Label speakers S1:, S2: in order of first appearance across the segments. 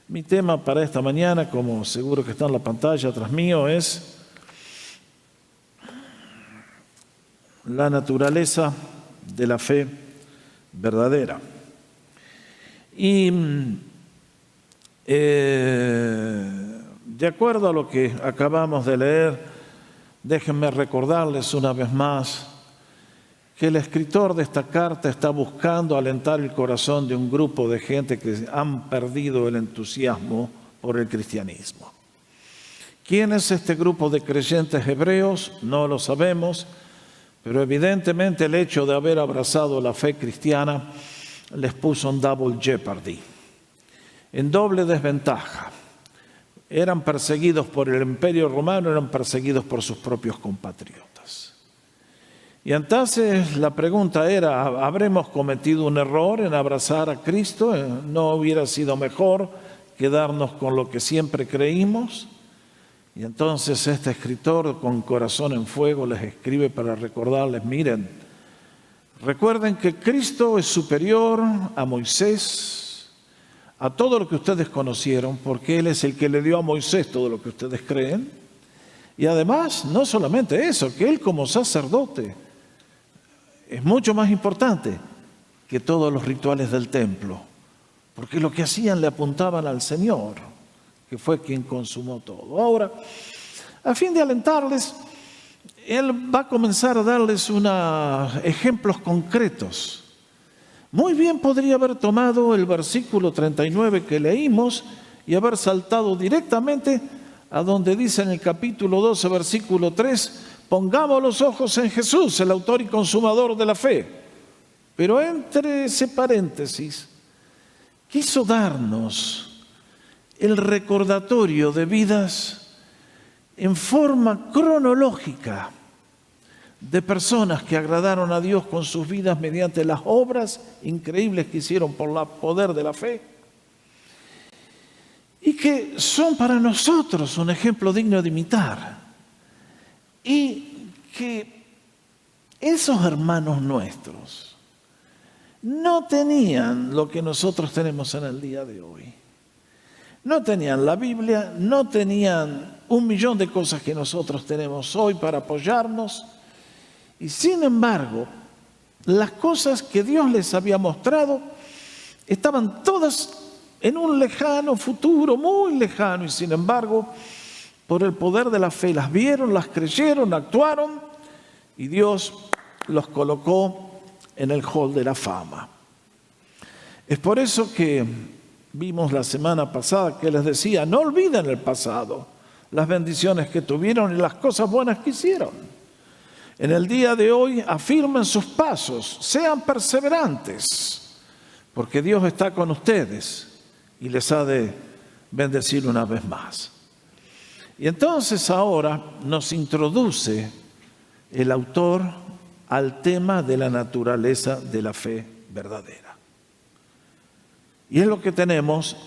S1: Mi tema para esta mañana, como seguro que está en la pantalla atrás mío, es la naturaleza de la fe verdadera. Y de acuerdo a lo que acabamos de leer, déjenme recordarles una vez más que el escritor de esta carta está buscando alentar el corazón de un grupo de gente que han perdido el entusiasmo por el cristianismo. ¿Quién es este grupo de creyentes hebreos? No lo sabemos, pero evidentemente el hecho de haber abrazado la fe cristiana les puso en double jeopardy, en doble desventaja. Eran perseguidos por el Imperio Romano, eran perseguidos por sus propios compatriotas. Y entonces la pregunta era, ¿habremos cometido un error en abrazar a Cristo? ¿No hubiera sido mejor quedarnos con lo que siempre creímos? Y entonces este escritor con corazón en fuego les escribe para recordarles, miren, recuerden que Cristo es superior a Moisés, a todo lo que ustedes conocieron, porque Él es el que le dio a Moisés todo lo que ustedes creen. Y además, no solamente eso, que Él como sacerdote es mucho más importante que todos los rituales del templo, porque lo que hacían le apuntaban al Señor, que fue quien consumó todo. Ahora, a fin de alentarles, Él va a comenzar a darles unos ejemplos concretos. Muy bien podría haber tomado el versículo 39 que leímos y haber saltado directamente a donde dice en el capítulo 12, versículo 3, pongamos los ojos en Jesús, el autor y consumador de la fe. Pero entre ese paréntesis, quiso darnos el recordatorio de vidas en forma cronológica de personas que agradaron a Dios con sus vidas mediante las obras increíbles que hicieron por el poder de la fe y que son para nosotros un ejemplo digno de imitar. Y que esos hermanos nuestros no tenían lo que nosotros tenemos en el día de hoy. No tenían la Biblia, no tenían 1.000.000 de cosas que nosotros tenemos hoy para apoyarnos. Y sin embargo, las cosas que Dios les había mostrado estaban todas en un lejano futuro, muy lejano, y sin embargo, por el poder de la fe, las vieron, las creyeron, actuaron, y Dios los colocó en el hall de la fama. Es por eso que vimos la semana pasada que les decía, no olviden el pasado, las bendiciones que tuvieron y las cosas buenas que hicieron. En el día de hoy afirmen sus pasos, sean perseverantes, porque Dios está con ustedes y les ha de bendecir una vez más. Y entonces ahora nos introduce el autor al tema de la naturaleza de la fe verdadera. Y es lo que tenemos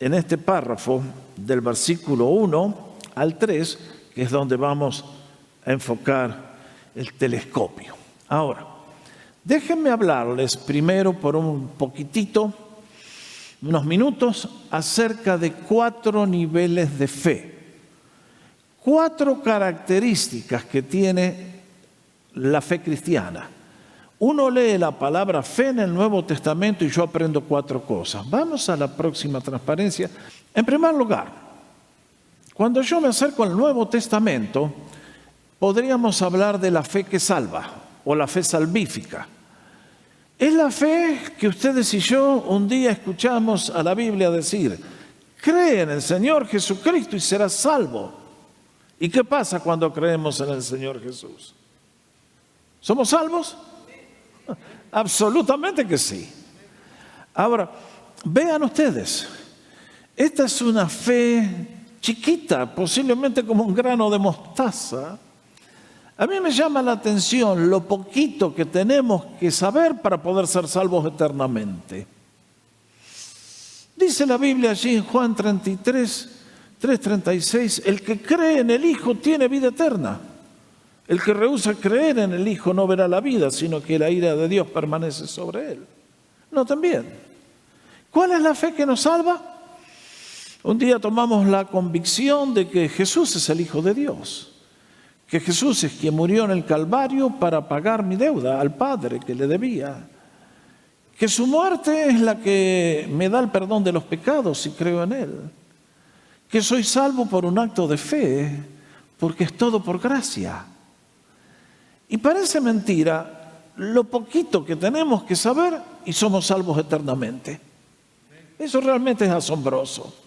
S1: en este párrafo del versículo 1 al 3, que es donde vamos a enfocar el telescopio. Ahora, déjenme hablarles primero por un poquitito, unos minutos, acerca de 4 niveles de fe. 4 características que tiene la fe cristiana. Uno lee la palabra fe en el Nuevo Testamento y yo aprendo 4 cosas. Vamos a la próxima transparencia. En primer lugar, cuando yo me acerco al Nuevo Testamento, podríamos hablar de la fe que salva o la fe salvífica. Es la fe que ustedes y yo un día escuchamos a la Biblia decir, cree en el Señor Jesucristo y serás salvo. ¿Y qué pasa cuando creemos en el Señor Jesús? ¿Somos salvos? Absolutamente que sí. Ahora, vean ustedes, esta es una fe chiquita, posiblemente como un grano de mostaza. A mí me llama la atención lo poquito que tenemos que saber para poder ser salvos eternamente. Dice la Biblia allí en Juan 3:36, el que cree en el Hijo tiene vida eterna. El que rehúsa creer en el Hijo no verá la vida, sino que la ira de Dios permanece sobre él. Noten bien. ¿Cuál es la fe que nos salva? Un día tomamos la convicción de que Jesús es el Hijo de Dios, que Jesús es quien murió en el Calvario para pagar mi deuda al Padre que le debía, que su muerte es la que me da el perdón de los pecados si creo en Él, que soy salvo por un acto de fe, porque es todo por gracia. Y parece mentira lo poquito que tenemos que saber y somos salvos eternamente. Eso realmente es asombroso.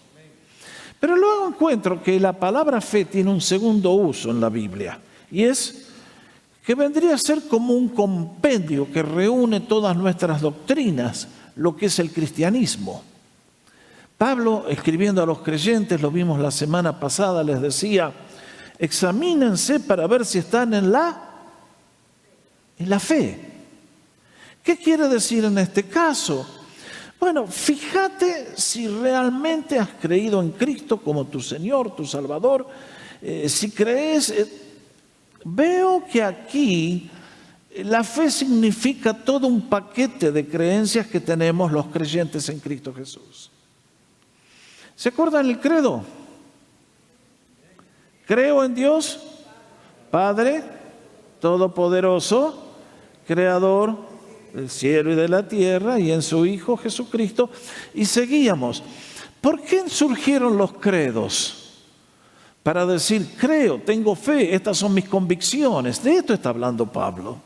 S1: Pero luego encuentro que la palabra fe tiene un segundo uso en la Biblia, y es que vendría a ser como un compendio que reúne todas nuestras doctrinas, lo que es el cristianismo. Pablo, escribiendo a los creyentes, lo vimos la semana pasada, les decía: examínense para ver si están en la fe. ¿Qué quiere decir en este caso? Bueno, fíjate si realmente has creído en Cristo como tu Señor, tu Salvador. Si crees, veo que aquí la fe significa todo un paquete de creencias que tenemos los creyentes en Cristo Jesús. ¿Se acuerdan el credo? Creo en Dios, Padre Todopoderoso, Creador del cielo y de la tierra, y en su Hijo Jesucristo, y seguíamos. ¿Por qué surgieron los credos? Para decir, creo, tengo fe, estas son mis convicciones. De esto está hablando Pablo.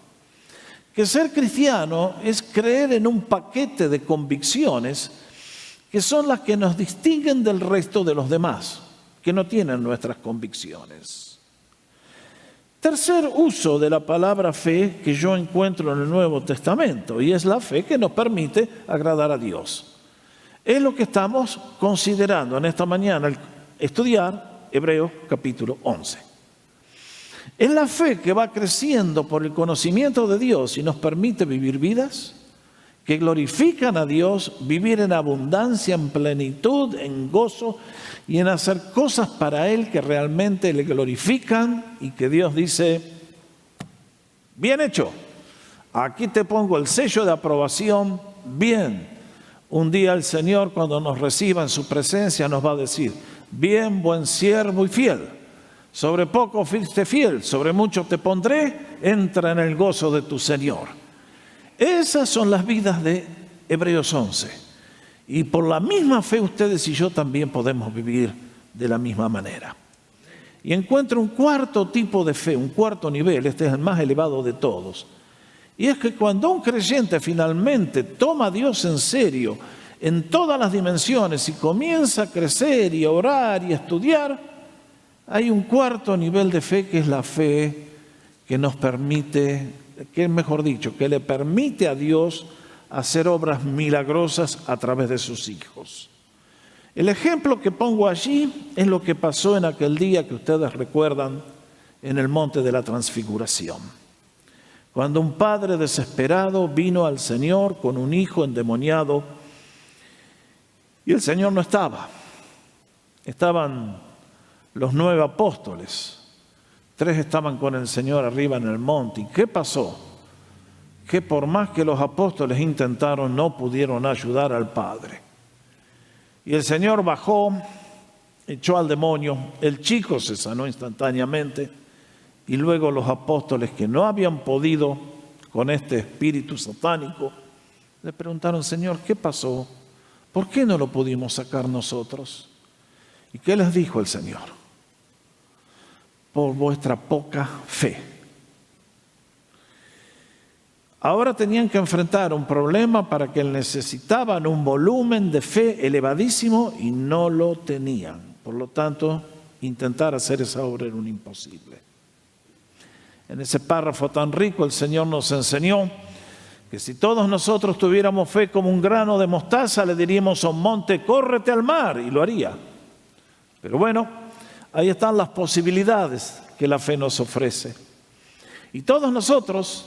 S1: Que ser cristiano es creer en un paquete de convicciones que son las que nos distinguen del resto de los demás, que no tienen nuestras convicciones. Tercer uso de la palabra fe que yo encuentro en el Nuevo Testamento, y es la fe que nos permite agradar a Dios. Es lo que estamos considerando en esta mañana al estudiar Hebreos capítulo 11. Es la fe que va creciendo por el conocimiento de Dios y nos permite vivir vidas que glorifican a Dios, vivir en abundancia, en plenitud, en gozo y en hacer cosas para Él que realmente le glorifican, y que Dios dice: bien hecho, aquí te pongo el sello de aprobación, bien. Un día el Señor, cuando nos reciba en su presencia, nos va a decir: bien, buen siervo y fiel, sobre poco fuiste fiel, sobre mucho te pondré, entra en el gozo de tu Señor. Esas son las vidas de Hebreos 11. Y por la misma fe ustedes y yo también podemos vivir de la misma manera. Y encuentro un cuarto tipo de fe, un cuarto nivel, este es el más elevado de todos. Y es que cuando un creyente finalmente toma a Dios en serio, en todas las dimensiones, y comienza a crecer y a orar y a estudiar, hay un cuarto nivel de fe que es la fe que nos permite, que mejor dicho, que le permite a Dios hacer obras milagrosas a través de sus hijos. El ejemplo que pongo allí es lo que pasó en aquel día que ustedes recuerdan en el monte de la Transfiguración. Cuando un padre desesperado vino al Señor con un hijo endemoniado y el Señor no estaba. Estaban los 9 apóstoles. 3 estaban con el Señor arriba en el monte. ¿Y qué pasó? Que por más que los apóstoles intentaron, no pudieron ayudar al Padre. Y el Señor bajó, echó al demonio, el chico se sanó instantáneamente, y luego los apóstoles, que no habían podido con este espíritu satánico, le preguntaron: Señor, ¿qué pasó? ¿Por qué no lo pudimos sacar nosotros? ¿Y qué les dijo el Señor? Por vuestra poca fe. Ahora tenían que enfrentar un problema para que necesitaban un volumen de fe elevadísimo y no lo tenían. Por lo tanto, intentar hacer esa obra era un imposible. En ese párrafo tan rico el Señor nos enseñó que si todos nosotros tuviéramos fe como un grano de mostaza, le diríamos a un monte: córrete al mar, y lo haría. Pero bueno, ahí están las posibilidades que la fe nos ofrece. Y todos nosotros,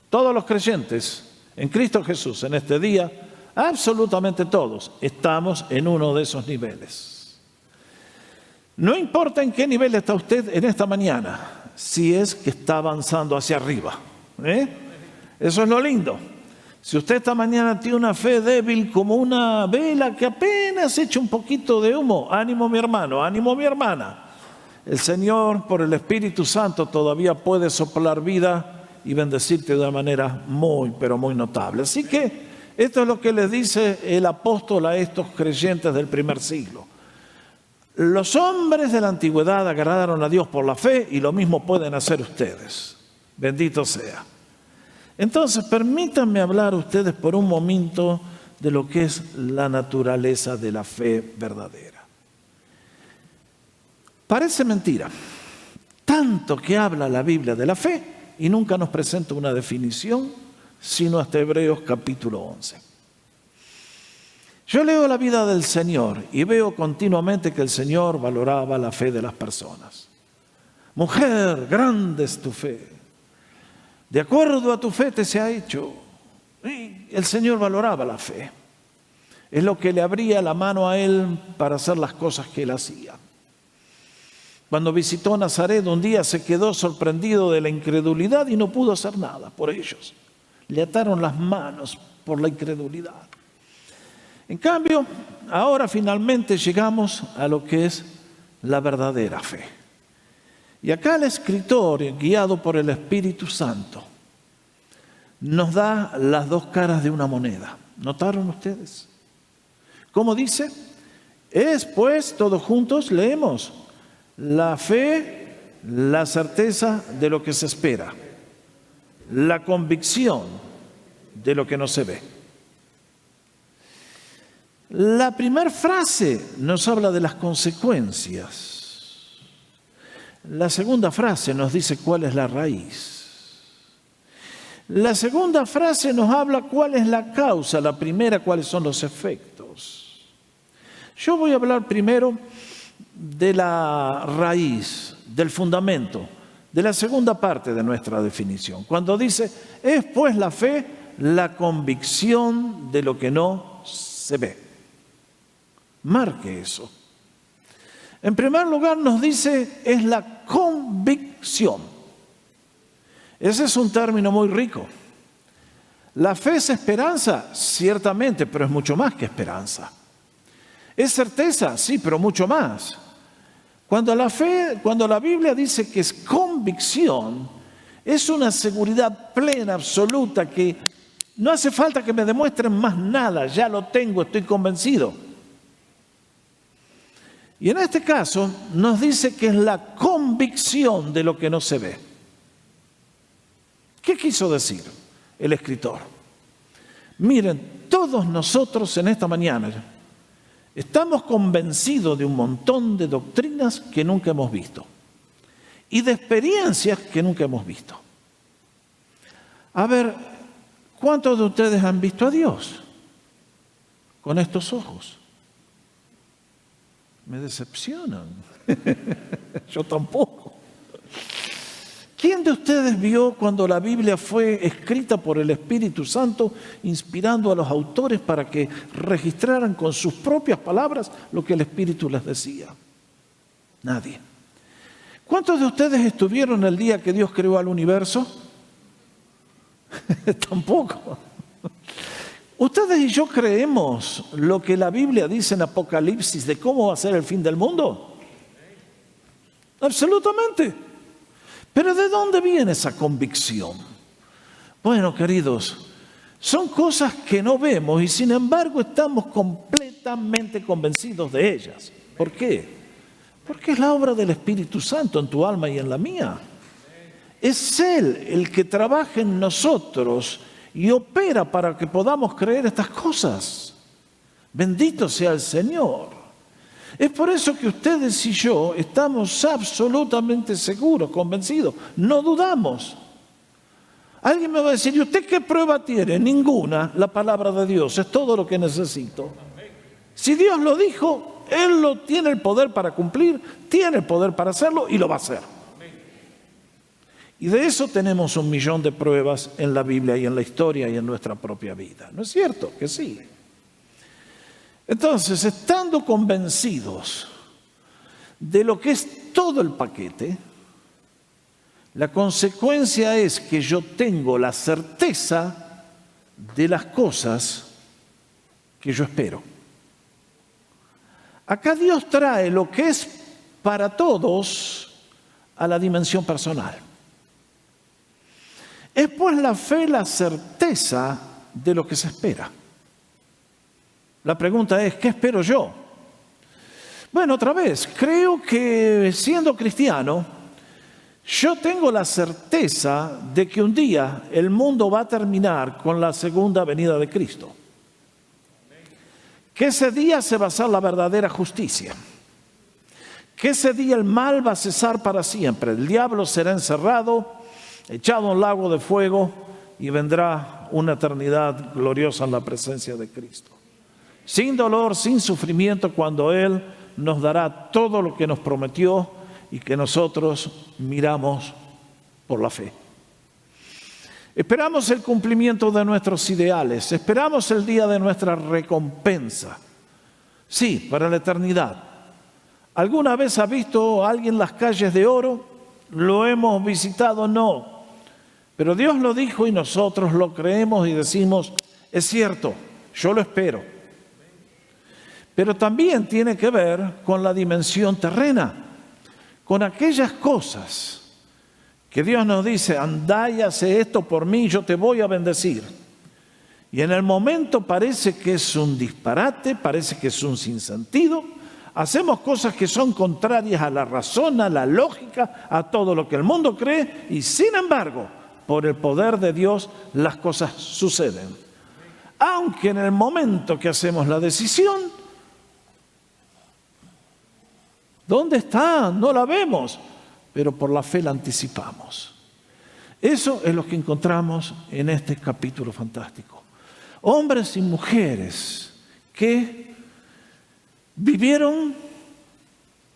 S1: todos los creyentes en Cristo Jesús en este día, absolutamente todos, estamos en uno de esos niveles. No importa en qué nivel está usted en esta mañana, si es que está avanzando hacia arriba. Eso es lo lindo. Si usted esta mañana tiene una fe débil como una vela que apenas echa un poquito de humo, ánimo mi hermano, ánimo mi hermana. El Señor, por el Espíritu Santo, todavía puede soplar vida y bendecirte de una manera muy, pero muy notable. Así que esto es lo que les dice el apóstol a estos creyentes del primer siglo. Los hombres de la antigüedad agradaron a Dios por la fe y lo mismo pueden hacer ustedes. Bendito sea. Entonces, permítanme hablar a ustedes por un momento de lo que es la naturaleza de la fe verdadera. Parece mentira, tanto que habla la Biblia de la fe y nunca nos presenta una definición, sino hasta Hebreos capítulo 11. Yo leo la vida del Señor y veo continuamente que el Señor valoraba la fe de las personas. Mujer, grande es tu fe. De acuerdo a tu fe te se ha hecho. Y el Señor valoraba la fe. Es lo que le abría la mano a él para hacer las cosas que él hacía. Cuando visitó Nazaret un día se quedó sorprendido de la incredulidad y no pudo hacer nada por ellos. Le ataron las manos por la incredulidad. En cambio, ahora finalmente llegamos a lo que es la verdadera fe. Y acá el escritor, guiado por el Espíritu Santo, nos da las dos caras de una moneda. ¿Notaron ustedes? ¿Cómo dice? Es pues, todos juntos leemos, la fe, la certeza de lo que se espera, la convicción de lo que no se ve. La primera frase nos habla de las consecuencias. La segunda frase nos dice cuál es la raíz. La segunda frase nos habla cuál es la causa, la primera cuáles son los efectos. Yo voy a hablar primero de la raíz, del fundamento, de la segunda parte de nuestra definición. Cuando dice, es pues la fe, la convicción de lo que no se ve. Marque eso. En primer lugar nos dice, es la convicción. Ese es un término muy rico. La fe es esperanza, ciertamente, pero es mucho más que esperanza. Es certeza, sí, pero mucho más. Cuando la Biblia dice que es convicción, es una seguridad plena, absoluta, que no hace falta que me demuestren más nada, ya lo tengo, estoy convencido. Y en este caso nos dice que es la convicción de lo que no se ve. ¿Qué quiso decir el escritor? Miren, todos nosotros en esta mañana estamos convencidos de un montón de doctrinas que nunca hemos visto y de experiencias que nunca hemos visto. A ver, ¿cuántos de ustedes han visto a Dios con estos ojos? Me decepcionan. Yo tampoco. ¿Quién de ustedes vio cuando la Biblia fue escrita por el Espíritu Santo, inspirando a los autores para que registraran con sus propias palabras lo que el Espíritu les decía? Nadie. ¿Cuántos de ustedes estuvieron el día que Dios creó al universo? Tampoco. ¿Ustedes y yo creemos lo que la Biblia dice en Apocalipsis de cómo va a ser el fin del mundo? Absolutamente. Pero ¿de dónde viene esa convicción? Bueno, queridos, son cosas que no vemos y sin embargo estamos completamente convencidos de ellas. ¿Por qué? Porque es la obra del Espíritu Santo en tu alma y en la mía. Es Él el que trabaja en nosotros y opera para que podamos creer estas cosas. Bendito sea el Señor. Es por eso que ustedes y yo estamos absolutamente seguros, convencidos, no dudamos. Alguien me va a decir, ¿y usted qué prueba tiene? Ninguna. La palabra de Dios es todo lo que necesito. Si Dios lo dijo, Él lo tiene el poder para cumplir, tiene el poder para hacerlo y lo va a hacer. Y de eso tenemos 1.000.000 de pruebas en la Biblia y en la historia y en nuestra propia vida. ¿No es cierto? Que sí. Entonces, estando convencidos de lo que es todo el paquete, la consecuencia es que yo tengo la certeza de las cosas que yo espero. Acá Dios trae lo que es para todos a la dimensión personal. Es pues la fe la certeza de lo que se espera. La pregunta es, ¿qué espero yo? Bueno, otra vez, creo que siendo cristiano, yo tengo la certeza de que un día el mundo va a terminar con la segunda venida de Cristo. Que ese día se va a hacer la verdadera justicia. Que ese día el mal va a cesar para siempre. El diablo será encerrado, echado a un lago de fuego y vendrá una eternidad gloriosa en la presencia de Cristo. Sin dolor, sin sufrimiento, cuando Él nos dará todo lo que nos prometió y que nosotros miramos por la fe. Esperamos el cumplimiento de nuestros ideales, esperamos el día de nuestra recompensa. Sí, para la eternidad. ¿Alguna vez ha visto a alguien las calles de oro? ¿Lo hemos visitado? No. Pero Dios lo dijo y nosotros lo creemos y decimos, es cierto, yo lo espero. Pero también tiene que ver con la dimensión terrena, con aquellas cosas que Dios nos dice, andá y hace esto por mí, yo te voy a bendecir. Y en el momento parece que es un disparate, parece que es un sinsentido. Hacemos cosas que son contrarias a la razón, a la lógica, a todo lo que el mundo cree, y sin embargo, por el poder de Dios, las cosas suceden. Aunque en el momento que hacemos la decisión, ¿dónde está? No la vemos, pero por la fe la anticipamos. Eso es lo que encontramos en este capítulo fantástico. Hombres y mujeres que vivieron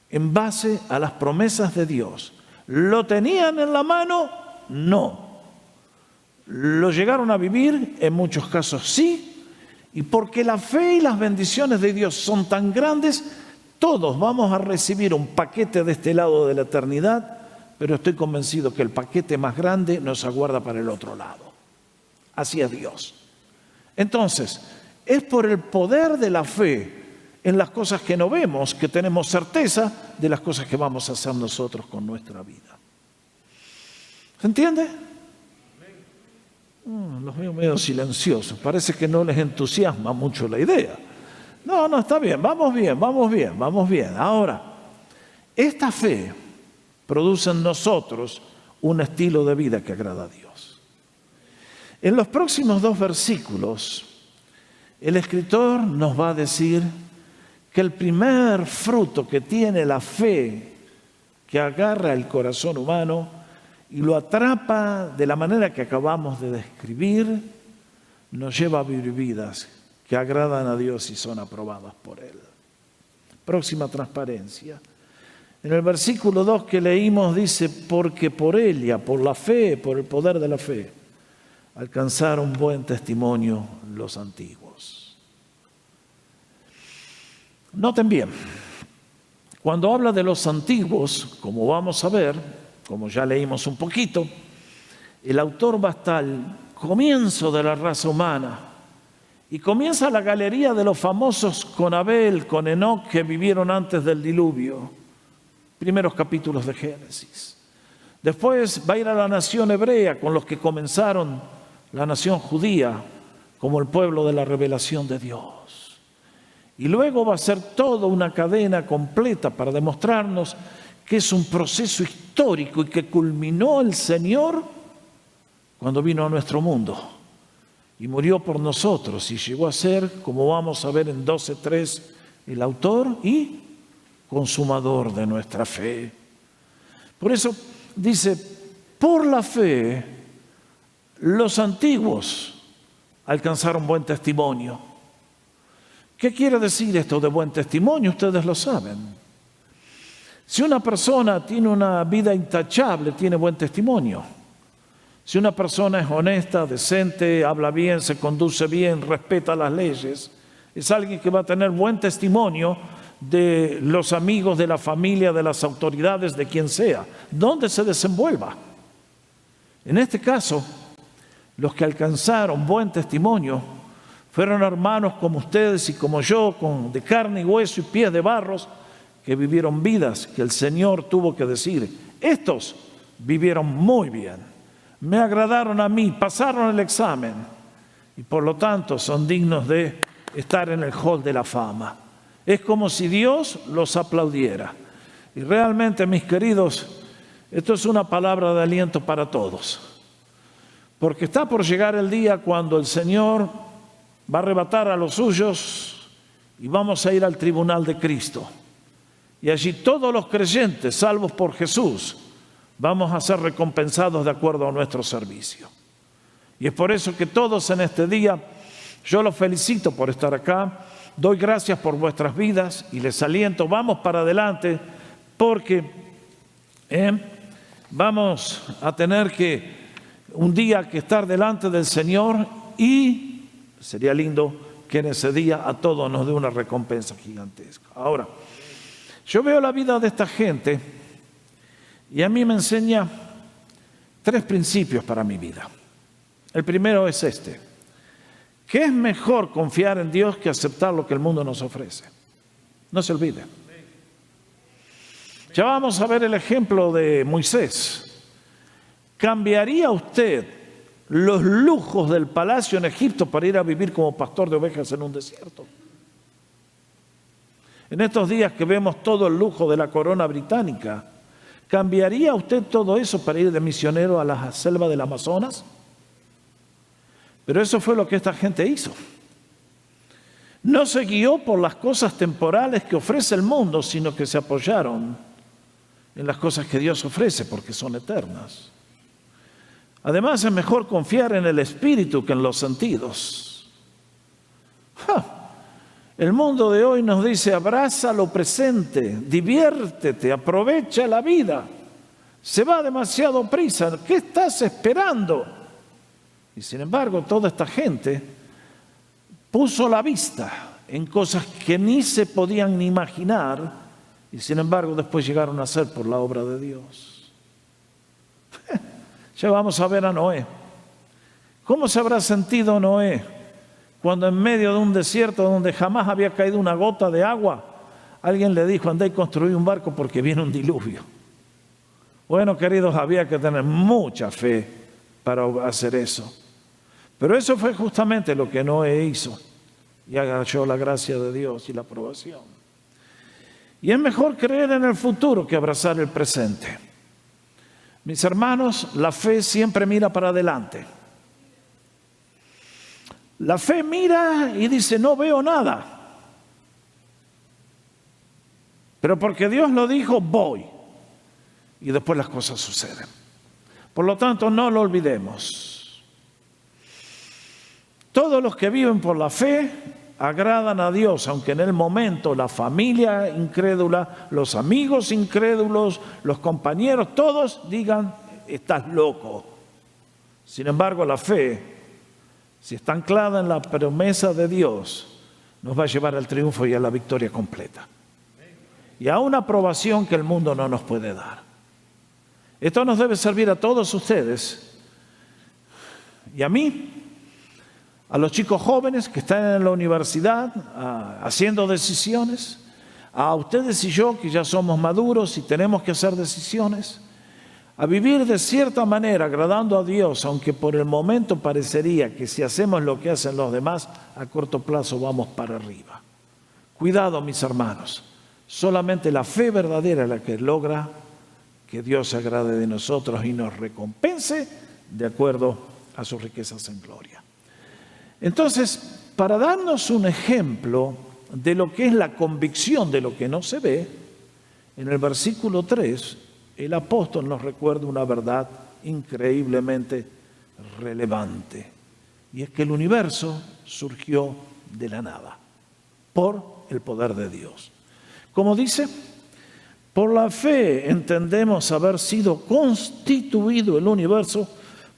S1: en base a las promesas de Dios. ¿Lo tenían en la mano? No. ¿Lo llegaron a vivir? En muchos casos sí. Y porque la fe y las bendiciones de Dios son tan grandes, todos vamos a recibir un paquete de este lado de la eternidad, pero estoy convencido que el paquete más grande nos aguarda para el otro lado. Así es Dios. Entonces, es por el poder de la fe en las cosas que no vemos que tenemos certeza de las cosas que vamos a hacer nosotros con nuestra vida. ¿Se entiende? Los veo medio silenciosos. Parece que no les entusiasma mucho la idea. No, está bien, vamos bien. Ahora, esta fe produce en nosotros un estilo de vida que agrada a Dios. En los próximos 2 versículos, el escritor nos va a decir que el primer fruto que tiene la fe, que agarra el corazón humano y lo atrapa de la manera que acabamos de describir, nos lleva a vivir vidas que agradan a Dios y son aprobadas por Él. Próxima transparencia. En el versículo 2 que leímos dice, porque por ella, por la fe, por el poder de la fe, alcanzaron buen testimonio los antiguos. Noten bien, cuando habla de los antiguos, como vamos a ver, como ya leímos un poquito, el autor va hasta el comienzo de la raza humana y comienza la galería de los famosos con Abel, con Enoc, que vivieron antes del diluvio, primeros capítulos de Génesis. Después va a ir a la nación hebrea con los que comenzaron la nación judía como el pueblo de la revelación de Dios. Y luego va a ser toda una cadena completa para demostrarnos que es un proceso histórico y que culminó el Señor cuando vino a nuestro mundo y murió por nosotros y llegó a ser, como vamos a ver en 12:3, el autor y consumador de nuestra fe. Por eso dice, por la fe, los antiguos alcanzaron buen testimonio. ¿Qué quiere decir esto de buen testimonio? Ustedes lo saben. Si una persona tiene una vida intachable, tiene buen testimonio. Si una persona es honesta, decente, habla bien, se conduce bien, respeta las leyes, es alguien que va a tener buen testimonio de los amigos, de la familia, de las autoridades, de quien sea, donde se desenvuelva. En este caso, los que alcanzaron buen testimonio, fueron hermanos como ustedes y como yo, de carne y hueso y pies de barros, que vivieron vidas que el Señor tuvo que decir: estos vivieron muy bien, me agradaron a mí, pasaron el examen y por lo tanto son dignos de estar en el hall de la fama. Es como si Dios los aplaudiera. Y realmente, mis queridos, esto es una palabra de aliento para todos, porque está por llegar el día cuando el Señor va a arrebatar a los suyos y vamos a ir al tribunal de Cristo. Y allí todos los creyentes, salvos por Jesús, vamos a ser recompensados de acuerdo a nuestro servicio. Y es por eso que todos en este día, yo los felicito por estar acá, doy gracias por vuestras vidas y les aliento, vamos para adelante, porque vamos a tener un día que estar delante del Señor, y sería lindo que en ese día a todos nos dé una recompensa gigantesca. Ahora, yo veo la vida de esta gente y a mí me enseña 3 principios para mi vida. El primero es este: que es mejor confiar en Dios que aceptar lo que el mundo nos ofrece. No se olvide. Ya vamos a ver el ejemplo de Moisés. ¿Cambiaría usted los lujos del palacio en Egipto para ir a vivir como pastor de ovejas en un desierto? En estos días que vemos todo el lujo de la corona británica, ¿cambiaría usted todo eso para ir de misionero a la selva del Amazonas? Pero eso fue lo que esta gente hizo. No se guió por las cosas temporales que ofrece el mundo, sino que se apoyaron en las cosas que Dios ofrece, porque son eternas. Además, es mejor confiar en el espíritu que en los sentidos. El mundo de hoy nos dice: abraza lo presente, diviértete, aprovecha la vida. Se va demasiado prisa, ¿qué estás esperando? Y sin embargo, toda esta gente puso la vista en cosas que ni se podían ni imaginar, y sin embargo después llegaron a ser por la obra de Dios. Ya vamos a ver a Noé. ¿Cómo se habrá sentido Noé cuando en medio de un desierto donde jamás había caído una gota de agua, alguien le dijo: andá y construí un barco porque viene un diluvio? Bueno, queridos, había que tener mucha fe para hacer eso. Pero eso fue justamente lo que Noé hizo, y agachó la gracia de Dios y la aprobación. Y es mejor creer en el futuro que abrazar el presente. Mis hermanos, la fe siempre mira para adelante. La fe mira y dice: no veo nada, pero porque Dios lo dijo, voy. Y después las cosas suceden. Por lo tanto, no lo olvidemos. Todos los que viven por la fe agradan a Dios, aunque en el momento la familia incrédula, los amigos incrédulos, los compañeros, todos digan: estás loco. Sin embargo, la fe, si está anclada en la promesa de Dios, nos va a llevar al triunfo y a la victoria completa. Y a una aprobación que el mundo no nos puede dar. Esto nos debe servir a todos ustedes y a mí, a los chicos jóvenes que están en la universidad haciendo decisiones, a ustedes y yo que ya somos maduros y tenemos que hacer decisiones, a vivir de cierta manera agradando a Dios, aunque por el momento parecería que si hacemos lo que hacen los demás, a corto plazo vamos para arriba. Cuidado, mis hermanos, solamente la fe verdadera es la que logra que Dios se agrade de nosotros y nos recompense de acuerdo a sus riquezas en gloria. Entonces, para darnos un ejemplo de lo que es la convicción de lo que no se ve, en el versículo 3, el apóstol nos recuerda una verdad increíblemente relevante, y es que el universo surgió de la nada, por el poder de Dios. Como dice: por la fe entendemos haber sido constituido el universo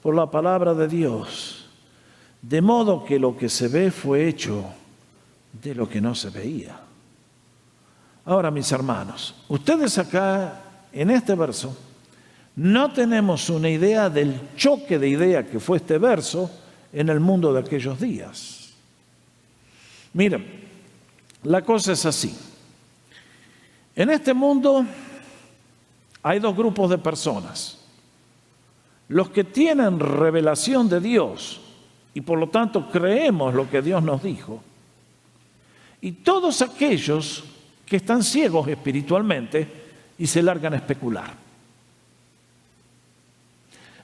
S1: por la palabra de Dios, de modo que lo que se ve fue hecho de lo que no se veía. Ahora, mis hermanos, ustedes acá en este verso no tenemos una idea del choque de idea que fue este verso en el mundo de aquellos días. Miren, la cosa es así. En este mundo hay dos grupos de personas. Los que tienen revelación de Dios y por lo tanto creemos lo que Dios nos dijo. Y todos aquellos que están ciegos espiritualmente y se largan a especular.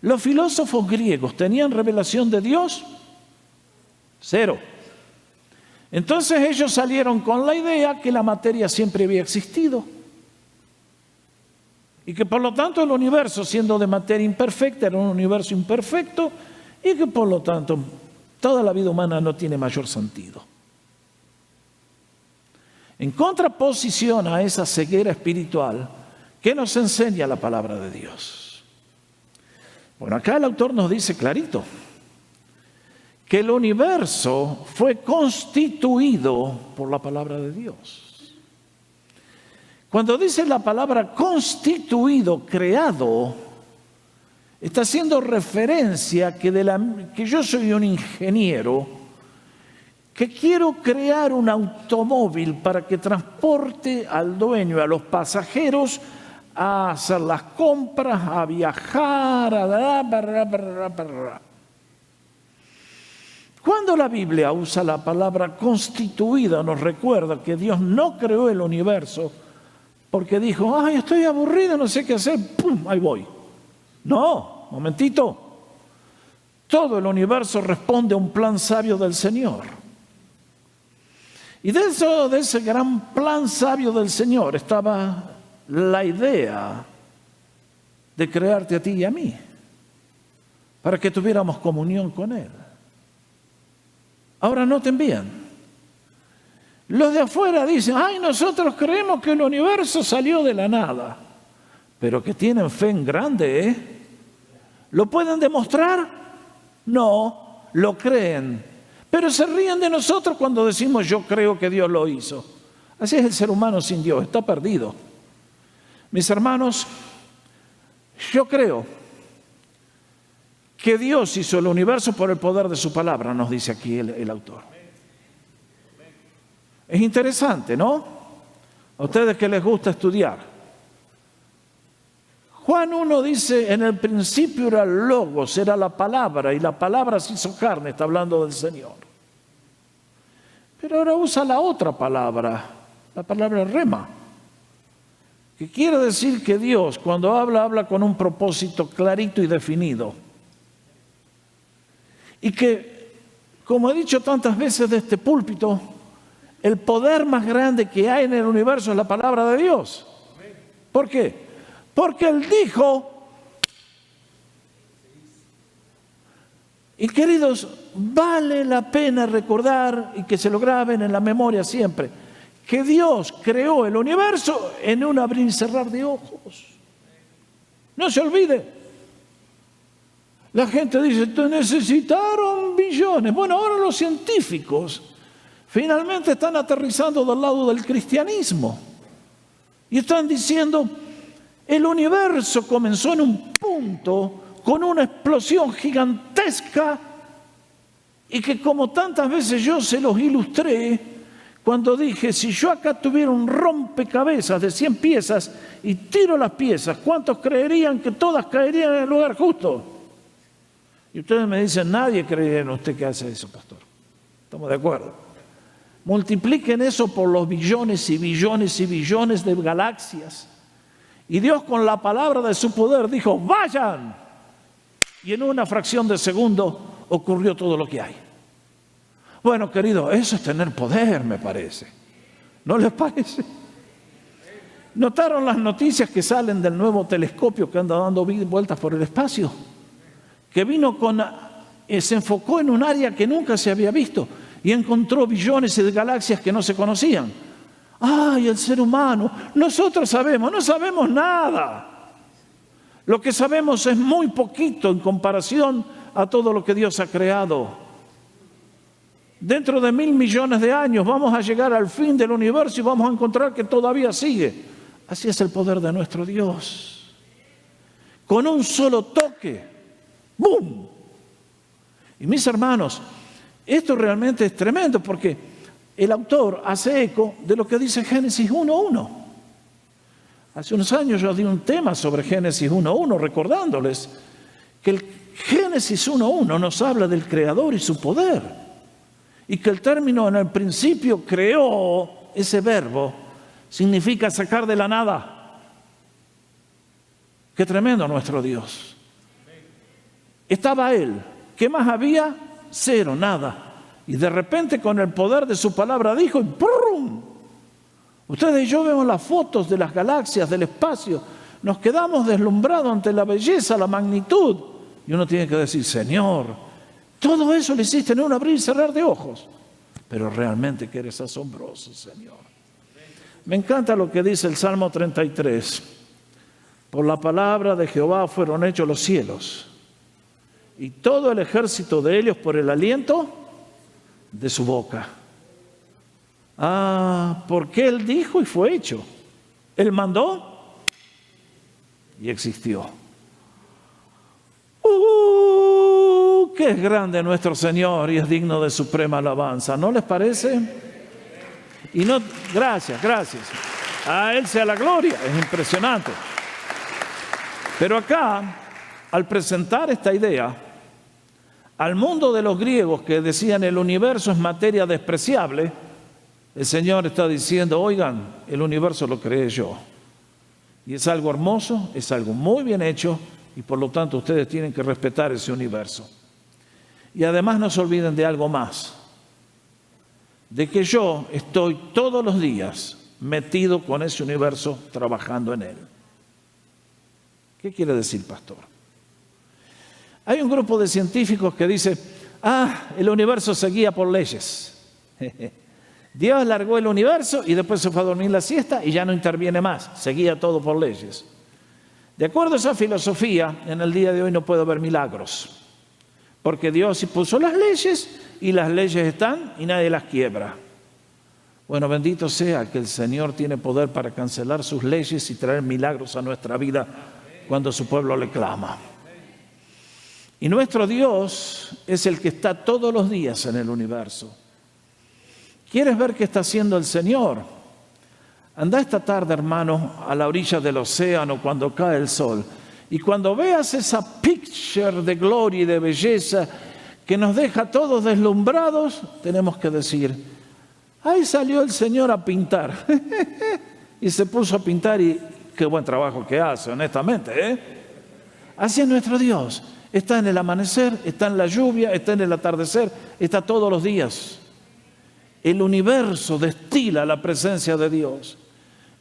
S1: Los filósofos griegos tenían revelación de Dios, cero. Entonces ellos salieron con la idea que la materia siempre había existido y que por lo tanto el universo, siendo de materia imperfecta, era un universo imperfecto y que por lo tanto toda la vida humana no tiene mayor sentido. En contraposición a esa ceguera espiritual, ¿qué nos enseña la palabra de Dios? Bueno, acá el autor nos dice clarito que el universo fue constituido por la palabra de Dios. Cuando dice la palabra constituido, creado, está haciendo referencia que yo soy un ingeniero que quiero crear un automóvil para que transporte al dueño, a los pasajeros, a hacer las compras, a viajar, Cuando la Biblia usa la palabra constituida, nos recuerda que Dios no creó el universo porque dijo, ay, estoy aburrido, no sé qué hacer, ¡pum!, ahí voy. No, momentito. Todo el universo responde a un plan sabio del Señor. Y dentro de ese gran plan sabio del Señor estaba la idea de crearte a ti y a mí, para que tuviéramos comunión con Él. Ahora noten bien, los de afuera dicen, ay, nosotros creemos que el universo salió de la nada, pero que tienen fe en grande, ¿eh? ¿Lo pueden demostrar? No, lo creen, pero se ríen de nosotros cuando decimos yo creo que Dios lo hizo. Así es el ser humano sin Dios, está perdido. Mis hermanos, yo creo que Dios hizo el universo por el poder de su palabra, nos dice aquí el autor. Es interesante, ¿no? A ustedes que les gusta estudiar. Juan 1 dice, en el principio era el Logos, era la palabra, y la palabra se hizo carne, está hablando del Señor. Pero ahora usa la otra palabra, la palabra rema, que quiere decir que Dios, cuando habla con un propósito clarito y definido. Y que, como he dicho tantas veces de este púlpito, el poder más grande que hay en el universo es la palabra de Dios. ¿Por qué? Porque Él dijo, y queridos, vale la pena recordar y que se lo graben en la memoria siempre, que Dios creó el universo en un abrir y cerrar de ojos. No se olvide. La gente dice, necesitaron billones. Bueno, ahora los científicos finalmente están aterrizando del lado del cristianismo y están diciendo, el universo comenzó en un punto con una explosión gigantesca y que como tantas veces yo se los ilustré cuando dije, si yo acá tuviera un rompecabezas de 100 piezas y tiro las piezas, ¿cuántos creerían que todas caerían en el lugar justo? Y ustedes me dicen, nadie cree en usted que hace eso, pastor. Estamos de acuerdo. Multipliquen eso por los billones y billones y billones de galaxias. Y Dios con la palabra de su poder dijo, vayan. Y en una fracción de segundo ocurrió todo lo que hay. Bueno, querido, eso es tener poder, me parece. ¿No les parece? ¿Notaron las noticias que salen del nuevo telescopio que anda dando vueltas por el espacio? Que vino se enfocó en un área que nunca se había visto y encontró billones de galaxias que no se conocían. ¡Ay, el ser humano! Nosotros sabemos, no sabemos nada. Lo que sabemos es muy poquito en comparación a todo lo que Dios ha creado. Dentro de 1.000 millones de años vamos a llegar al fin del universo y vamos a encontrar que todavía sigue. Así es el poder de nuestro Dios. con un solo toque. ¡Bum! Y mis hermanos, esto realmente es tremendo porque el autor hace eco de lo que dice Génesis 1:1. Hace unos años yo di un tema sobre Génesis 1:1, recordándoles que el Génesis 1:1 nos habla del Creador y su poder. Y que el término en el principio creó, ese verbo, significa sacar de la nada. Qué tremendo nuestro Dios. Estaba Él. ¿Qué más había? Cero, nada. Y de repente con el poder de su palabra dijo y ¡prum! Ustedes y yo vemos las fotos de las galaxias, del espacio. Nos quedamos deslumbrados ante la belleza, la magnitud. Y uno tiene que decir, Señor, todo eso lo hiciste en un abrir y cerrar de ojos. Pero realmente que eres asombroso, Señor. Me encanta lo que dice el Salmo 33. Por la palabra de Jehová fueron hechos los cielos, y todo el ejército de ellos por el aliento de su boca. Porque Él dijo y fue hecho. Él mandó y existió. ¡Qué es grande nuestro Señor y es digno de suprema alabanza! ¿No les parece? Y no, gracias. A Él sea la gloria, es impresionante. Pero acá, al presentar esta idea, al mundo de los griegos que decían el universo es materia despreciable, el Señor está diciendo, oigan, el universo lo creé yo. Y es algo hermoso, es algo muy bien hecho, y por lo tanto ustedes tienen que respetar ese universo. Y además no se olviden de algo más, de que yo estoy todos los días metido con ese universo, trabajando en él. ¿Qué quiere decir, pastor? Hay un grupo de científicos que dice, el universo se guía por leyes. Dios largó el universo y después se fue a dormir la siesta y ya no interviene más, se guía todo por leyes. De acuerdo a esa filosofía, en el día de hoy no puede haber milagros, porque Dios puso las leyes y las leyes están y nadie las quiebra. Bueno, bendito sea que el Señor tiene poder para cancelar sus leyes y traer milagros a nuestra vida cuando su pueblo le clama. Y nuestro Dios es el que está todos los días en el universo. ¿Quieres ver qué está haciendo el Señor? Anda esta tarde, hermano, a la orilla del océano cuando cae el sol. Y cuando veas esa picture de gloria y de belleza que nos deja a todos deslumbrados, tenemos que decir, ahí salió el Señor a pintar. Y se puso a pintar y qué buen trabajo que hace, honestamente, Así es nuestro Dios. Está en el amanecer, está en la lluvia, está en el atardecer, está todos los días. El universo destila la presencia de Dios.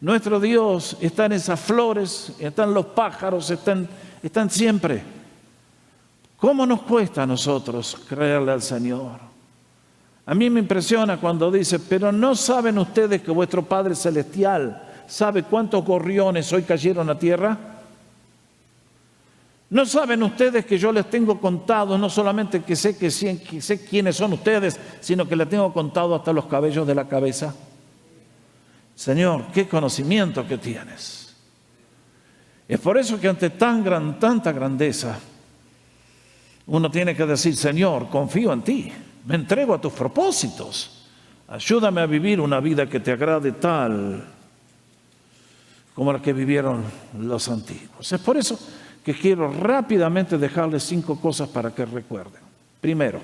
S1: Nuestro Dios está en esas flores, están los pájaros, están siempre. ¿Cómo nos cuesta a nosotros creerle al Señor? A mí me impresiona cuando dice, pero ¿no saben ustedes que vuestro Padre Celestial sabe cuántos gorriones hoy cayeron a tierra? ¿No saben ustedes que yo les tengo contado, no solamente que sé quiénes son ustedes, sino que les tengo contado hasta los cabellos de la cabeza? Señor, qué conocimiento que tienes. Es por eso que ante tanta grandeza, uno tiene que decir, Señor, confío en ti, me entrego a tus propósitos. Ayúdame a vivir una vida que te agrade tal como la que vivieron los antiguos. Es por eso que quiero rápidamente dejarles 5 cosas para que recuerden. Primero,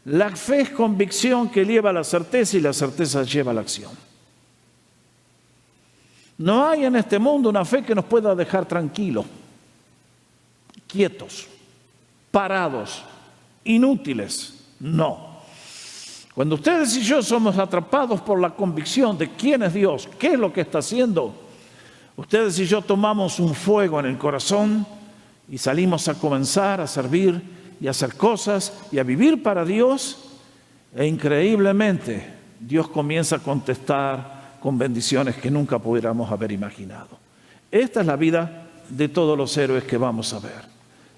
S1: la fe es convicción que lleva a la certeza y la certeza lleva a la acción. No hay en este mundo una fe que nos pueda dejar tranquilos, quietos, parados, inútiles. No. Cuando ustedes y yo somos atrapados por la convicción de quién es Dios, qué es lo que está haciendo, ustedes y yo tomamos un fuego en el corazón y salimos a comenzar a servir y a hacer cosas y a vivir para Dios, e increíblemente Dios comienza a contestar con bendiciones que nunca pudiéramos haber imaginado. Esta es la vida de todos los héroes que vamos a ver.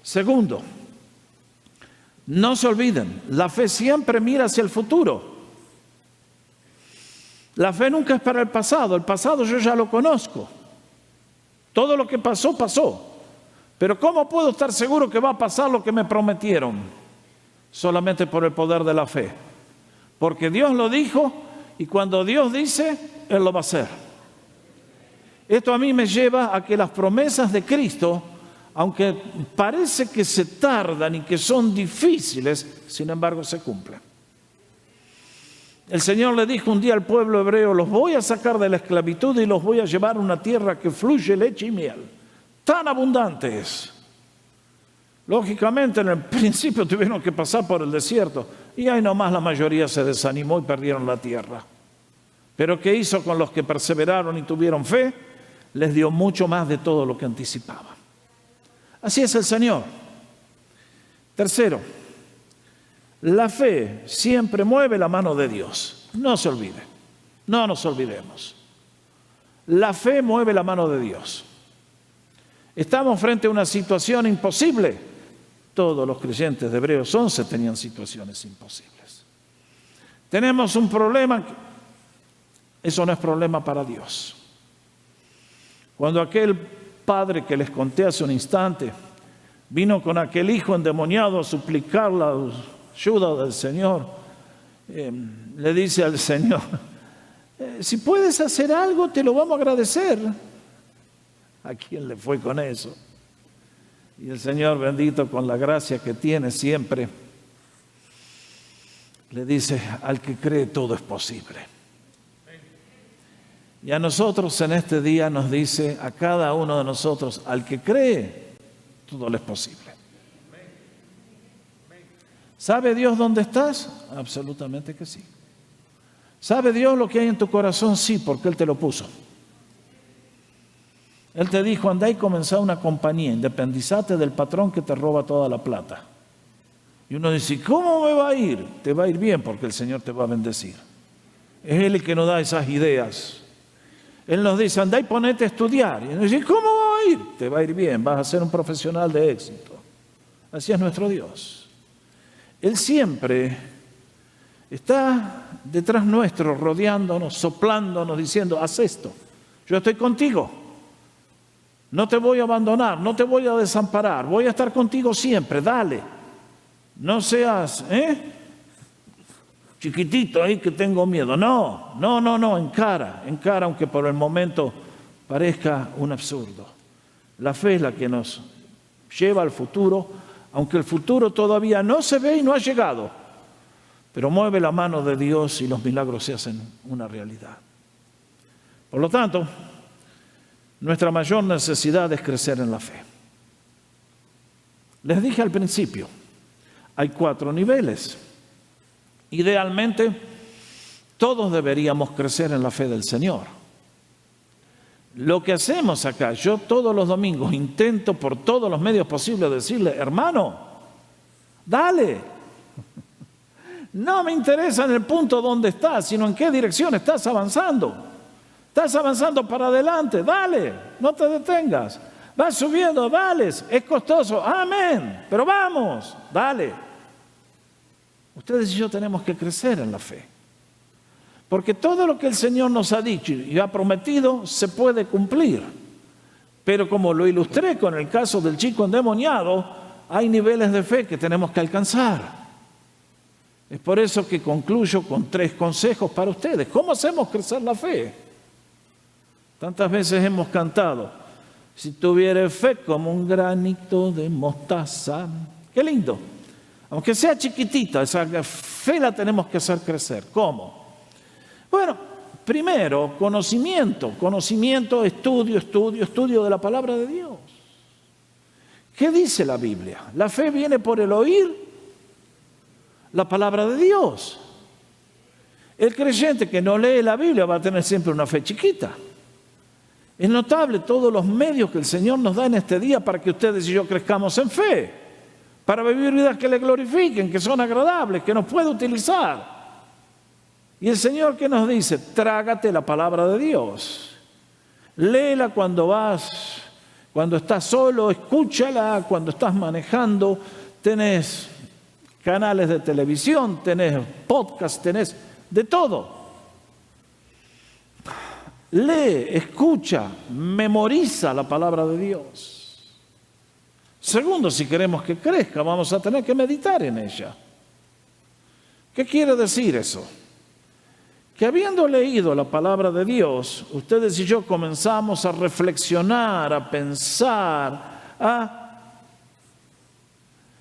S1: Segundo, no se olviden, la fe siempre mira hacia el futuro. La fe nunca es para el pasado yo ya lo conozco. Todo lo que pasó, pasó. Pero ¿cómo puedo estar seguro que va a pasar lo que me prometieron? Solamente por el poder de la fe. Porque Dios lo dijo y cuando Dios dice, Él lo va a hacer. Esto a mí me lleva a que las promesas de Cristo, aunque parece que se tardan y que son difíciles, sin embargo se cumplen. El Señor le dijo un día al pueblo hebreo, los voy a sacar de la esclavitud y los voy a llevar a una tierra que fluye leche y miel. Tan abundante es. Lógicamente en el principio tuvieron que pasar por el desierto y ahí nomás la mayoría se desanimó y perdieron la tierra. Pero ¿qué hizo con los que perseveraron y tuvieron fe? Les dio mucho más de todo lo que anticipaba. Así es el Señor. Tercero, la fe siempre mueve la mano de Dios. No se olvide, no nos olvidemos. La fe mueve la mano de Dios. Estamos frente a una situación imposible. Todos los creyentes de Hebreos 11 tenían situaciones imposibles. Tenemos un problema, eso no es problema para Dios. Cuando aquel padre que les conté hace un instante vino con aquel hijo endemoniado a suplicar la ayuda del Señor, le dice al Señor, si puedes hacer algo te lo vamos a agradecer. ¿A quién le fue con eso? Y el Señor bendito con la gracia que tiene siempre, le dice, al que cree todo es posible. Y a nosotros en este día nos dice, a cada uno de nosotros, al que cree, todo le es posible. ¿Sabe Dios dónde estás? Absolutamente que sí. ¿Sabe Dios lo que hay en tu corazón? Sí, porque Él te lo puso. Él te dijo, andá y comenzá una compañía, independizate del patrón que te roba toda la plata. Y uno dice, ¿cómo me va a ir? Te va a ir bien porque el Señor te va a bendecir. Es Él el que nos da esas ideas. Él nos dice, andá y ponete a estudiar. Y uno dice, ¿cómo va a ir? Te va a ir bien, vas a ser un profesional de éxito. Así es nuestro Dios. Él siempre está detrás nuestro, rodeándonos, soplándonos, diciendo, haz esto. Yo estoy contigo. No te voy a abandonar, no te voy a desamparar, voy a estar contigo siempre, dale. No seas chiquitito ahí que tengo miedo. No, encara, aunque por el momento parezca un absurdo. La fe es la que nos lleva al futuro, aunque el futuro todavía no se ve y no ha llegado, pero mueve la mano de Dios y los milagros se hacen una realidad. Por lo tanto, nuestra mayor necesidad es crecer en la fe. Les dije al principio, hay 4 niveles. Idealmente, todos deberíamos crecer en la fe del Señor. Lo que hacemos acá, yo todos los domingos intento por todos los medios posibles decirle, hermano, dale. No me interesa en el punto donde estás, sino en qué dirección estás avanzando. Estás avanzando para adelante, dale, no te detengas. Vas subiendo, dale, es costoso, amén, pero vamos, dale. Ustedes y yo tenemos que crecer en la fe. Porque todo lo que el Señor nos ha dicho y ha prometido se puede cumplir. Pero como lo ilustré con el caso del chico endemoniado, hay niveles de fe que tenemos que alcanzar. Es por eso que concluyo con 3 consejos para ustedes. ¿Cómo hacemos crecer la fe? Tantas veces hemos cantado, si tuviera fe como un granito de mostaza. Qué lindo. Aunque sea chiquitita, esa fe la tenemos que hacer crecer. ¿Cómo? Bueno, primero, conocimiento, estudio de la palabra de Dios. ¿Qué dice la Biblia? La fe viene por el oír la palabra de Dios. El creyente que no lee la Biblia va a tener siempre una fe chiquita. Es notable todos los medios que el Señor nos da en este día para que ustedes y yo crezcamos en fe, para vivir vidas que le glorifiquen, que son agradables, que nos puede utilizar. Y el Señor, ¿qué nos dice? Trágate la palabra de Dios. Léela cuando estás solo, escúchala cuando estás manejando, tenés canales de televisión, tenés podcast, tenés de todo. Lee, escucha, memoriza la palabra de Dios. Segundo, si queremos que crezca, vamos a tener que meditar en ella. ¿Qué quiere decir eso? Que habiendo leído la palabra de Dios, ustedes y yo comenzamos a reflexionar, a pensar,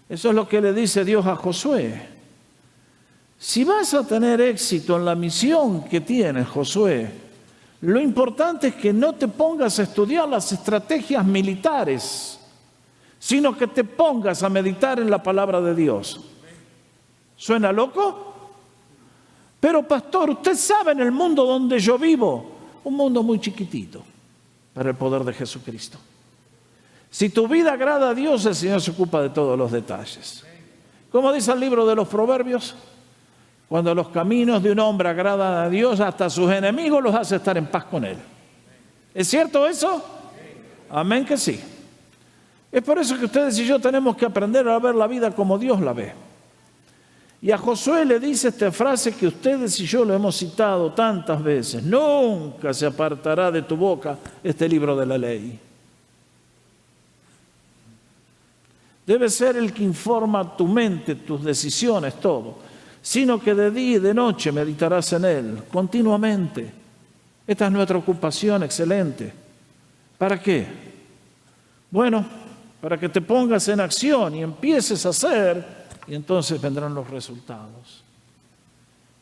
S1: Eso es lo que le dice Dios a Josué. Si vas a tener éxito en la misión que tienes, Josué, lo importante es que no te pongas a estudiar las estrategias militares, sino que te pongas a meditar en la palabra de Dios. ¿Suena loco? Pero pastor, usted sabe en el mundo donde yo vivo, un mundo muy chiquitito para el poder de Jesucristo. Si tu vida agrada a Dios, el Señor se ocupa de todos los detalles. Como dice el libro de los Proverbios, cuando los caminos de un hombre agradan a Dios, hasta sus enemigos los hace estar en paz con Él. ¿Es cierto eso? Amén que sí. Es por eso que ustedes y yo tenemos que aprender a ver la vida como Dios la ve. Y a Josué le dice esta frase que ustedes y yo lo hemos citado tantas veces: nunca se apartará de tu boca este libro de la ley. Debe ser el que informa tu mente, tus decisiones, todo. Sino que de día y de noche meditarás en él, continuamente. Esta es nuestra ocupación excelente. ¿Para qué? Bueno, para que te pongas en acción y empieces a hacer, y entonces vendrán los resultados.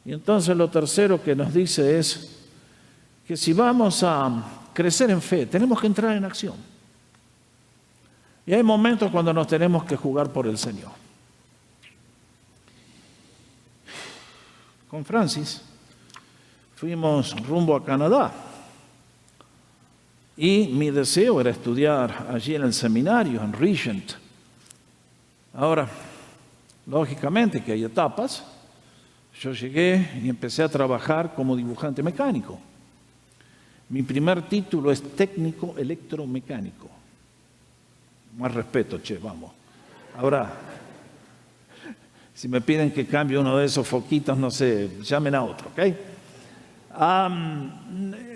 S1: Y entonces lo tercero que nos dice es que si vamos a crecer en fe, tenemos que entrar en acción. Y hay momentos cuando nos tenemos que jugar por el Señor. Con Francis fuimos rumbo a Canadá y mi deseo era estudiar allí en el seminario, en Regent. Ahora, lógicamente que hay etapas. Yo llegué y empecé a trabajar como dibujante mecánico. Mi primer título es técnico electromecánico. Más respeto, vamos. Ahora, si me piden que cambie uno de esos foquitos, no sé, llamen a otro, ¿ok?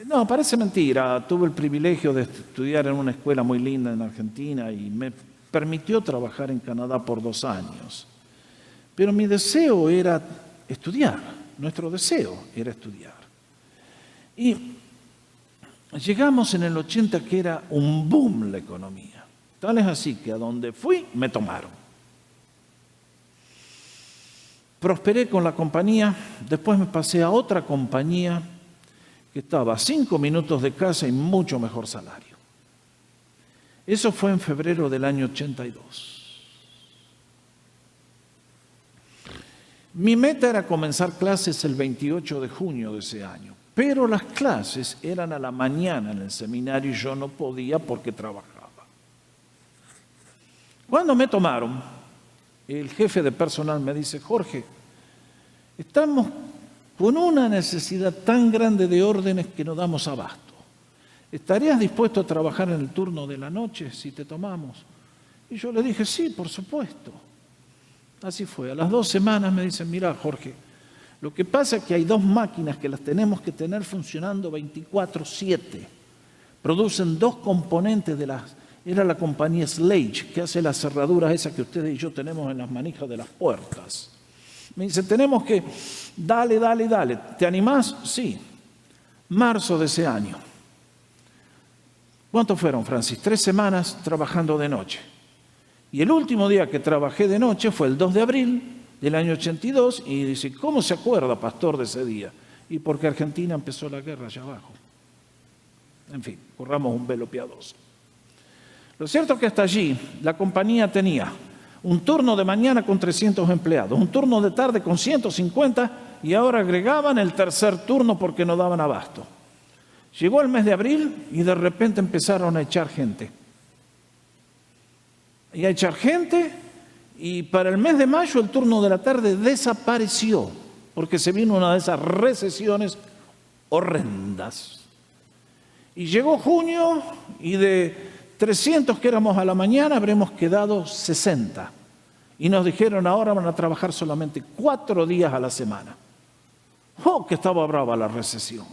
S1: No, parece mentira. Tuve el privilegio de estudiar en una escuela muy linda en Argentina y me permitió trabajar en Canadá por 2 años. Pero mi deseo era estudiar, nuestro deseo era estudiar. Y llegamos en el 80 que era un boom la economía. Tal es así que a donde fui me tomaron. Prosperé con la compañía, después me pasé a otra compañía que estaba a 5 minutos de casa y mucho mejor salario. Eso fue en febrero del año 82. Mi meta era comenzar clases el 28 de junio de ese año, pero las clases eran a la mañana en el seminario y yo no podía porque trabajaba. Cuando me tomaron, el jefe de personal me dice: Jorge, estamos con una necesidad tan grande de órdenes que no damos abasto. ¿Estarías dispuesto a trabajar en el turno de la noche si te tomamos? Y yo le dije: sí, por supuesto. Así fue. A las 2 semanas me dicen: mira, Jorge, lo que pasa es que hay 2 máquinas que las tenemos que tener funcionando 24/7. Producen 2 componentes de las... Era la compañía Slage, que hace las cerraduras esas que ustedes y yo tenemos en las manijas de las puertas. Me dice: tenemos que... Dale. ¿Te animás? Sí. Marzo de ese año. ¿Cuántos fueron, Francis? 3 semanas trabajando de noche. Y el último día que trabajé de noche fue el 2 de abril del año 82. Y dice: ¿cómo se acuerda, pastor, de ese día? Y porque Argentina empezó la guerra allá abajo. En fin, corramos un velo piadoso. Lo cierto es que hasta allí la compañía tenía un turno de mañana con 300 empleados, un turno de tarde con 150 y ahora agregaban el tercer turno porque no daban abasto. Llegó el mes de abril y de repente empezaron a echar gente. Y para el mes de mayo el turno de la tarde desapareció porque se vino una de esas recesiones horrendas. Y llegó junio y de 300 que éramos a la mañana habremos quedado 60. Y nos dijeron: ahora van a trabajar solamente 4 días a la semana. ¡Oh, que estaba brava la recesión!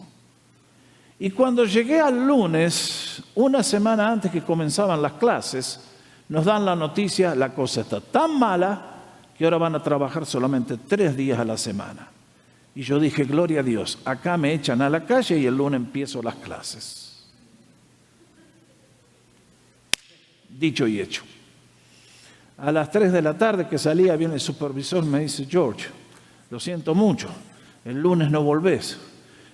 S1: Y cuando llegué al lunes, una semana antes que comenzaban las clases, nos dan la noticia, la cosa está tan mala que ahora van a trabajar solamente 3 días a la semana. Y yo dije, gloria a Dios, acá me echan a la calle y el lunes empiezo las clases. Dicho y hecho. A las 3 de la tarde que salía, viene el supervisor, me dice, George, lo siento mucho, el lunes no volvés.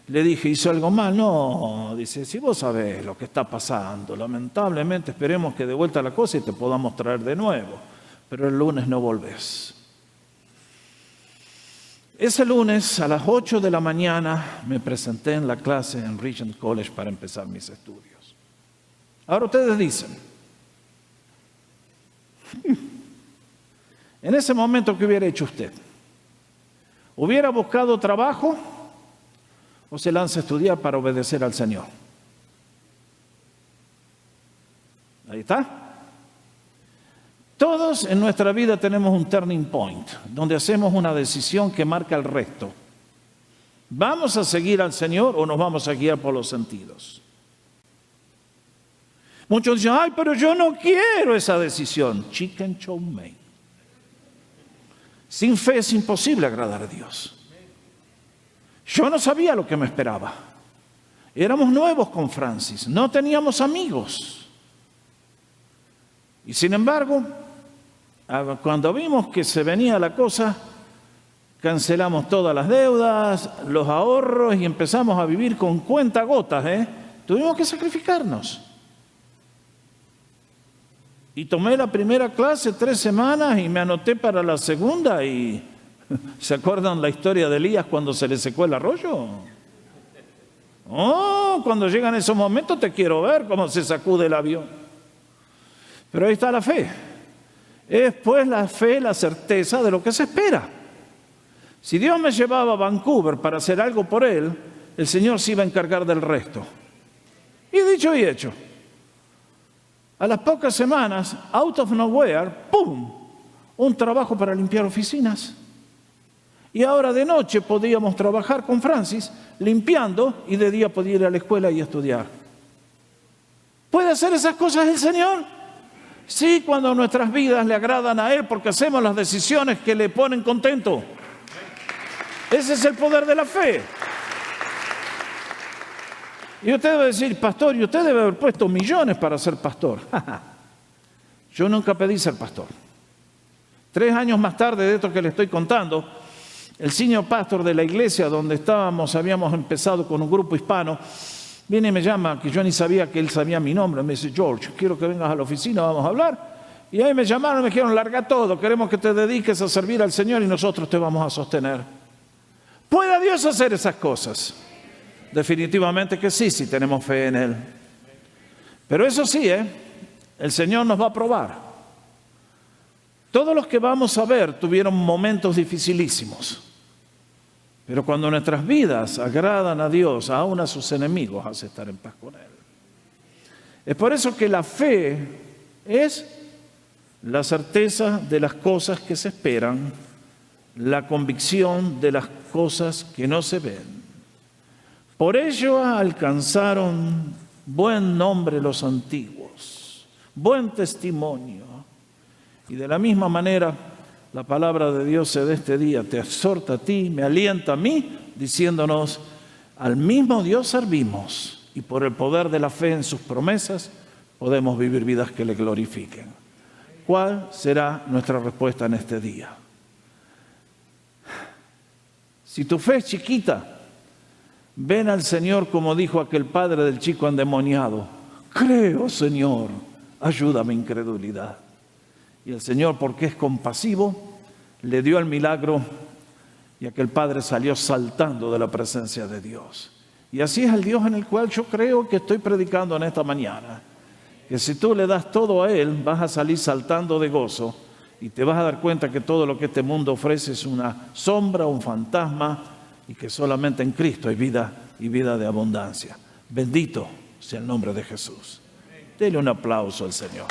S1: Le dije, ¿hizo algo mal? No, dice, si vos sabés lo que está pasando, lamentablemente esperemos que de vuelta la cosa y te podamos traer de nuevo, pero el lunes no volvés. Ese lunes a las 8 de la mañana me presenté en la clase en Regent College para empezar mis estudios. Ahora ustedes dicen, en ese momento, ¿qué hubiera hecho usted? ¿Hubiera buscado trabajo o se lanza a estudiar para obedecer al Señor? Ahí está. Todos en nuestra vida tenemos un turning point, donde hacemos una decisión que marca el resto. ¿Vamos a seguir al Señor o nos vamos a guiar por los sentidos? Muchos dicen, ay, pero yo no quiero esa decisión. Chicken chow mein. Sin fe es imposible agradar a Dios. Yo no sabía lo que me esperaba. Éramos nuevos con Francis, no teníamos amigos. Y sin embargo, cuando vimos que se venía la cosa, cancelamos todas las deudas, los ahorros y empezamos a vivir con cuentagotas. Tuvimos que sacrificarnos. Y tomé la primera clase 3 semanas y me anoté para la segunda y ¿se acuerdan la historia de Elías cuando se le secó el arroyo? Oh, cuando llegan esos momentos te quiero ver cómo se sacude el avión. Pero ahí está la fe. Es pues la fe, la certeza de lo que se espera. Si Dios me llevaba a Vancouver para hacer algo por Él, el Señor se iba a encargar del resto. Y dicho y hecho. A las pocas semanas, out of nowhere, ¡pum!, un trabajo para limpiar oficinas. Y ahora de noche podíamos trabajar con Francis limpiando y de día podía ir a la escuela y estudiar. ¿Puede hacer esas cosas el Señor? Sí, cuando nuestras vidas le agradan a Él porque hacemos las decisiones que le ponen contento. Ese es el poder de la fe. Y usted debe decir, pastor, y usted debe haber puesto millones para ser pastor. Yo nunca pedí ser pastor. 3 años más tarde de esto que le estoy contando, el senior pastor de la iglesia donde habíamos empezado con un grupo hispano, viene y me llama, que yo ni sabía que él sabía mi nombre, me dice, George, quiero que vengas a la oficina, vamos a hablar. Y ahí me llamaron y me dijeron, larga todo, queremos que te dediques a servir al Señor y nosotros te vamos a sostener. ¿Puede Dios hacer esas cosas? Definitivamente que sí, si tenemos fe en Él. Pero eso sí, el Señor nos va a probar. Todos los que vamos a ver tuvieron momentos dificilísimos. Pero cuando nuestras vidas agradan a Dios, aún a sus enemigos, hace estar en paz con Él. Es por eso que la fe es la certeza de las cosas que se esperan, la convicción de las cosas que no se ven. Por ello alcanzaron buen nombre los antiguos, buen testimonio. Y de la misma manera, la palabra de Dios de este día te exhorta a ti, me alienta a mí, diciéndonos, al mismo Dios servimos y por el poder de la fe en sus promesas podemos vivir vidas que le glorifiquen. ¿Cuál será nuestra respuesta en este día? Si tu fe es chiquita, ven al Señor como dijo aquel padre del chico endemoniado. Creo, Señor, ayuda a mi incredulidad. Y el Señor, porque es compasivo, le dio el milagro y aquel padre salió saltando de la presencia de Dios. Y así es el Dios en el cual yo creo que estoy predicando en esta mañana. Que si tú le das todo a Él, vas a salir saltando de gozo y te vas a dar cuenta que todo lo que este mundo ofrece es una sombra, un fantasma, y que solamente en Cristo hay vida y vida de abundancia. Bendito sea el nombre de Jesús. Dele un aplauso al Señor.